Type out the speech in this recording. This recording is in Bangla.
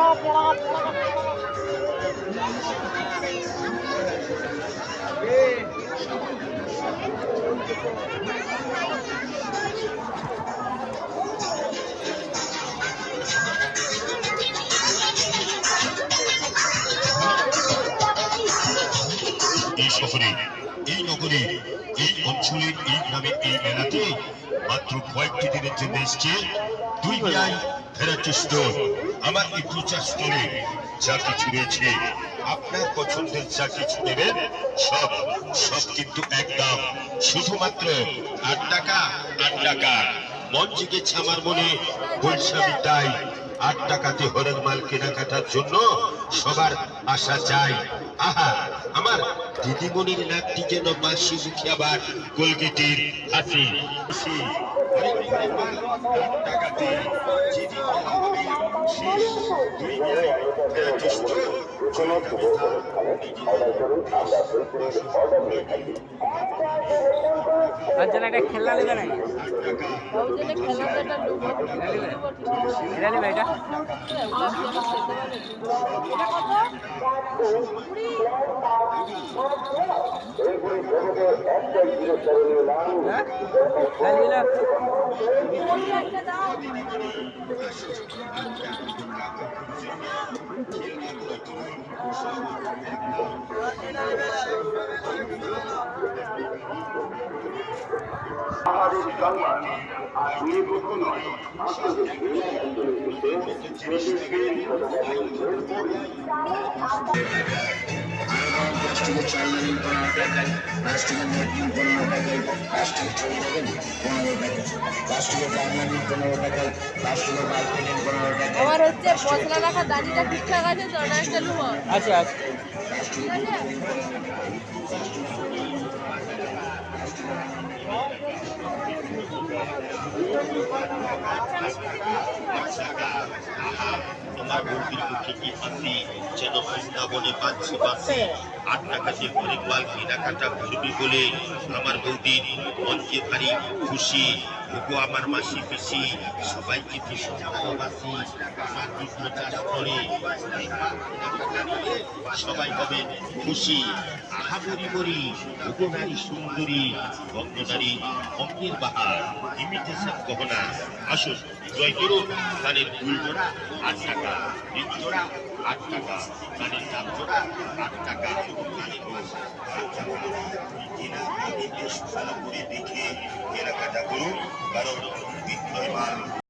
এই শহরে, এই নগরে, এই অঞ্চলের, এই গ্রামে, এই মেলাতে মাত্র কয়েকটি দিনের জন্য এসছে দুই ভাই ভ্যারাইটি স্টোর। আমার এই প্রচার স্টোরে যা কিছু রয়েছে, আপনার পছন্দের যা কিছু নেবেন সব সব কিন্তু একদম শুধুমাত্র 8 টাকা 8 টাকা। মন জেগেছে আমার মনে, বলছি আমি তাই। 8 টাকাতে হরেক মাল কেনাকাটার জন্য সবার আশা চাই। আহা, আমার দিদিমণির নাকটি যেন বাসি মুখে আবার কলগেটের হাসি। একটা খেলা নেবে না এটা আমাদের সংবাদ আর নির্ভর নয় প্লাস্টিকের চাল নেবেন 15 টাকায়, প্লাস্টিকের নেটলিন 15 টাকায়, প্লাস্টিকের ছবি নেবেন 15 টাকায়, প্লাস্টিকের কাপ নেবেন 15 টাকায়, প্লাস্টিকের বাইক নেবেন 15 টাকায়। আমার হচ্ছে মশলা রাখা দাঁড়িটা ঠিকঠাক আছে তো, না একটা লুবো আছে আছে। আমার বৌদির মুখে কি হাসি, যেন বৃন্দাবনে বাঁচছে বাঁচি। 8 টাকাতে অনেক মাল কেনাকাটা করবি বলে আমার বৌদির মনকে ভারী খুশি। ওগো আমার মাসি পিসি, সবাইকে ভীষণ ভালোবাসি। আমার বিষ্ণু চাষ করে সবাই হবে খুশি। আহা বরি বরি, ওগো নারী সুন্দরী, ভক্তনারী অঙ্গের বাহার, ইমিটেশন গহনা। আসুন জয় করুন কানের ফুল জোড়া 8 টাকা, রিং জোড়া 8 টাকা, কানের নাম জোড়া 8 টাকা। কেনাকাটা করুন, কারণ বিক্রয় মাল।